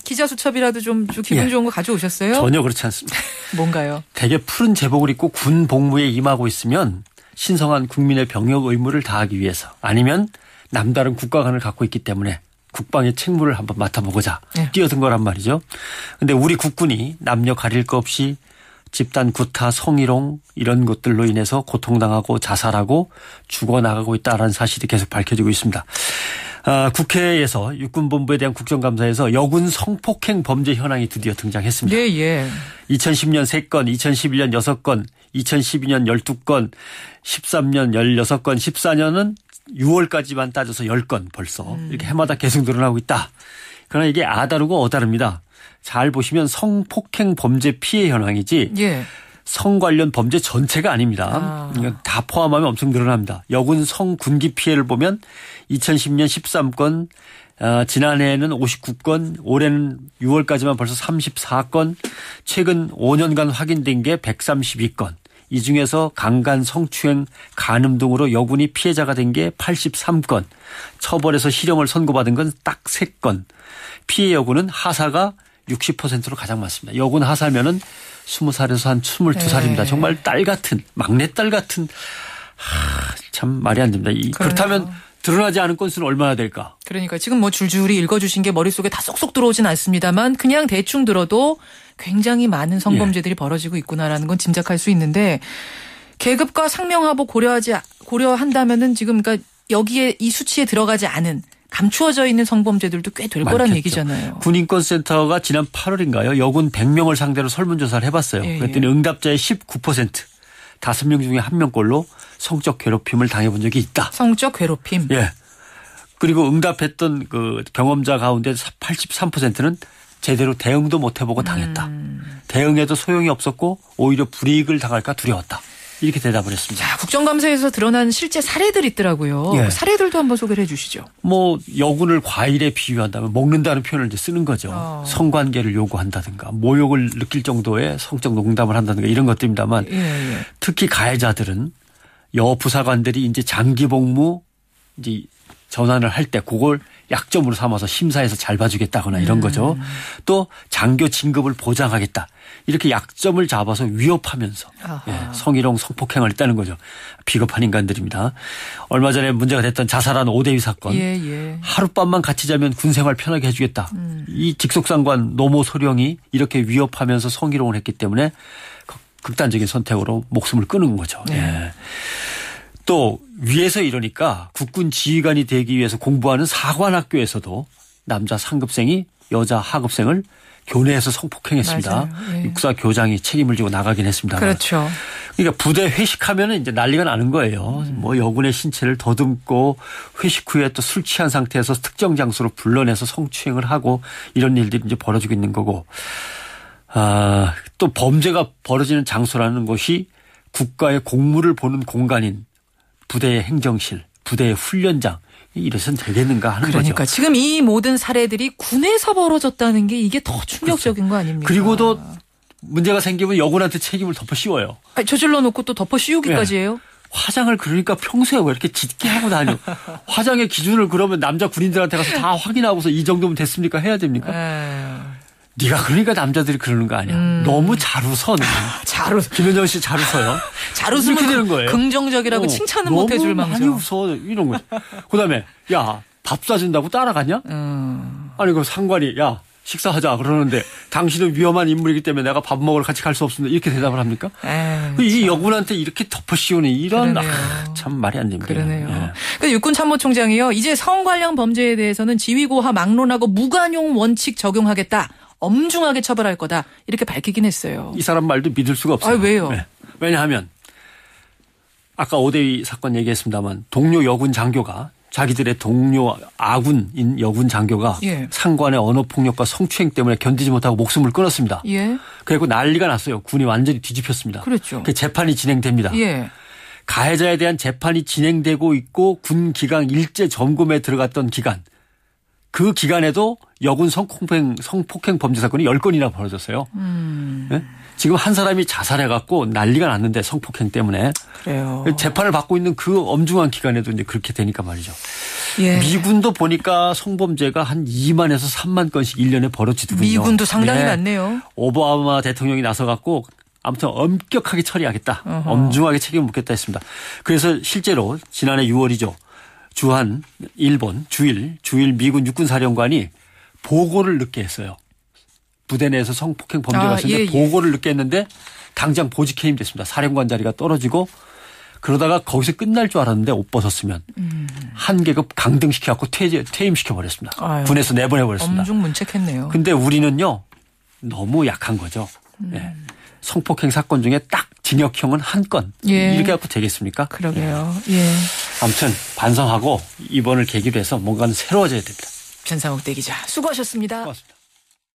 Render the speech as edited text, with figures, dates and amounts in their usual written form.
기자 수첩이라도 좀 기분 좋은 거 가져오셨어요? 전혀 그렇지 않습니다. 뭔가요? 대개 푸른 제복을 입고 군 복무에 임하고 있으면 신성한 국민의 병역 의무를 다하기 위해서 아니면 남다른 국가관을 갖고 있기 때문에 국방의 책무를 한번 맡아보고자 뛰어든 거란 말이죠. 그런데 우리 국군이 남녀 가릴 것 없이 집단 구타, 성희롱 이런 것들로 인해서 고통당하고 자살하고 죽어나가고 있다는 사실이 계속 밝혀지고 있습니다. 국회에서 육군본부에 대한 국정감사에서 여군 성폭행 범죄 현황이 드디어 등장했습니다. 예. 2010년 3건, 2011년 6건, 2012년 12건, 13년 16건, 14년은 6월까지만 따져서 10건 벌써 이렇게 해마다 계속 늘어나고 있다. 그러나 이게 아다르고 어다릅니다. 잘 보시면 성폭행 범죄 피해 현황이지 성 관련 범죄 전체가 아닙니다. 다 포함하면 엄청 늘어납니다. 여군 성군기 피해를 보면 2010년 13건, 지난해에는 59건, 올해는 6월까지만 벌써 34건, 최근 5년간 확인된 게 132건. 이 중에서 강간, 성추행, 간음 등으로 여군이 피해자가 된 게 83건, 처벌해서 실형을 선고받은 건 딱 3건, 피해 여군은 하사가 60%로 가장 많습니다. 여군 하사면은 20살에서 한 22살입니다. 정말 딸 같은, 막내딸 같은, 참 말이 안 됩니다. 그렇다면 드러나지 않은 건수는 얼마나 될까? 그러니까 지금 뭐 줄줄이 읽어주신 게 머릿속에 다 쏙쏙 들어오진 않습니다만 그냥 대충 들어도 굉장히 많은 성범죄들이 벌어지고 있구나라는 건 짐작할 수 있는데 계급과 상명하복 고려한다면은 지금 그러니까 여기에 이 수치에 들어가지 않은 감추어져 있는 성범죄들도 꽤 될 거란 얘기잖아요. 군인권센터가 지난 8월인가요? 여군 100명을 상대로 설문조사를 해봤어요. 그랬더니 응답자의 19%, 5명 중에 1명꼴로 성적 괴롭힘을 당해본 적이 있다. 성적 괴롭힘. 예. 그리고 응답했던 그 경험자 가운데 83%는 제대로 대응도 못 해보고 당했다. 대응해도 소용이 없었고 오히려 불이익을 당할까 두려웠다. 이렇게 대답을 했습니다. 자, 국정감사에서 드러난 실제 사례들 있더라고요. 그 사례들도 한번 소개를 해 주시죠. 뭐 여군을 과일에 비유한다면 먹는다는 표현을 이제 쓰는 거죠. 성관계를 요구한다든가 모욕을 느낄 정도의 성적 농담을 한다든가 이런 것들입니다만 특히 가해자들은 여부사관들이 이제 장기 복무 이제 전환을 할 때 그걸 약점으로 삼아서 심사해서 잘 봐주겠다거나 이런 거죠. 또 장교 진급을 보장하겠다. 이렇게 약점을 잡아서 위협하면서 성희롱 성폭행을 했다는 거죠. 비겁한 인간들입니다. 얼마 전에 문제가 됐던 자살한 오대위 사건. 하룻밤만 같이 자면 군생활 편하게 해주겠다. 이 직속상관 노모 소령이 이렇게 위협하면서 성희롱을 했기 때문에 극단적인 선택으로 목숨을 끊은 거죠. 또 위에서 이러니까 국군 지휘관이 되기 위해서 공부하는 사관학교에서도 남자 상급생이 여자 하급생을 교내에서 성폭행했습니다. 육사 교장이 책임을 지고 나가긴 했습니다. 그렇죠. 그러니까 부대 회식하면 이제 난리가 나는 거예요. 뭐 여군의 신체를 더듬고 회식 후에 또 술 취한 상태에서 특정 장소로 불러내서 성추행을 하고 이런 일들이 이제 벌어지고 있는 거고. 또 범죄가 벌어지는 장소라는 것이 국가의 공무를 보는 공간인 부대의 행정실, 부대의 훈련장 이래서는 되겠는가 하는 거죠. 그러니까 지금 이 모든 사례들이 군에서 벌어졌다는 게 이게 더 충격적인 거 아닙니까? 그리고도 문제가 생기면 여군한테 책임을 덮어 씌워요. 저질러 놓고 또 덮어 씌우기까지 해요? 화장을 그러니까 평소에 왜 이렇게 짙게 하고 다녀. 화장의 기준을 그러면 남자 군인들한테 가서 다 확인하고서 이 정도면 됐습니까? 해야 됩니까? 네가 그러니까 남자들이 그러는 거 아니야. 너무 잘 웃어. 잘 웃어. 김현정 씨 잘 웃어요. 잘 웃으면 되는 거예요. 긍정적이라고 칭찬은 못 해줄 망정. 너무 많이 웃어. 이런 거지. 그다음에 야 밥 사준다고 따라가냐? 아니 그 상관이 야 식사하자 그러는데 당신은 위험한 인물이기 때문에 내가 밥 먹으러 같이 갈 수 없습니다. 이렇게 대답을 합니까? 이 여군한테 이렇게 덮어씌우는 이런 참 말이 안 됩니다. 그러네요. 그 육군 참모총장이요. 이제 성 관련 범죄에 대해서는 지휘고하 막론하고 무관용 원칙 적용하겠다. 엄중하게 처벌할 거다. 이렇게 밝히긴 했어요. 이 사람 말도 믿을 수가 없어요. 왜요? 왜냐하면 아까 오대위 사건 얘기했습니다만 동료 여군 장교가 자기들의 동료 아군인 여군 장교가 상관의 언어폭력과 성추행 때문에 견디지 못하고 목숨을 끊었습니다. 그리고 난리가 났어요. 군이 완전히 뒤집혔습니다. 그렇죠. 그 재판이 진행됩니다. 가해자에 대한 재판이 진행되고 있고 군 기강 일제 점검에 들어갔던 기간. 그 기간에도 여군 성폭행 범죄 사건이 10건이나 벌어졌어요. 지금 한 사람이 자살해갖고 난리가 났는데 성폭행 때문에. 그래요. 재판을 받고 있는 그 엄중한 기간에도 이제 그렇게 되니까 말이죠. 예. 미군도 보니까 성범죄가 한 2만에서 3만 건씩 1년에 벌어지더군요. 미군도 상당히 많네요. 오바마 대통령이 나서갖고 아무튼 엄격하게 처리하겠다. 어허. 엄중하게 책임을 묻겠다 했습니다. 그래서 실제로 지난해 6월이죠. 주한 일본 주일 미군 육군사령관이 보고를 늦게 했어요. 부대 내에서 성폭행 범죄가 있었는데 보고를 늦게 했는데 당장 보직 해임됐습니다. 사령관 자리가 떨어지고 그러다가 거기서 끝날 줄 알았는데 옷 벗었으면 한 계급 강등시켜갖고 퇴임시켜버렸습니다. 아유, 군에서 내보내버렸습니다. 엄중문책했네요. 근데 우리는요. 너무 약한 거죠. 예. 성폭행 사건 중에 딱 징역형은 한 건. 예. 이렇게 갖고 되겠습니까? 그러게요. 예. 아무튼 반성하고 이번을 계기로 해서 뭔가는 새로워져야 됩니다. 변상욱 대기자 수고하셨습니다. 고맙습니다.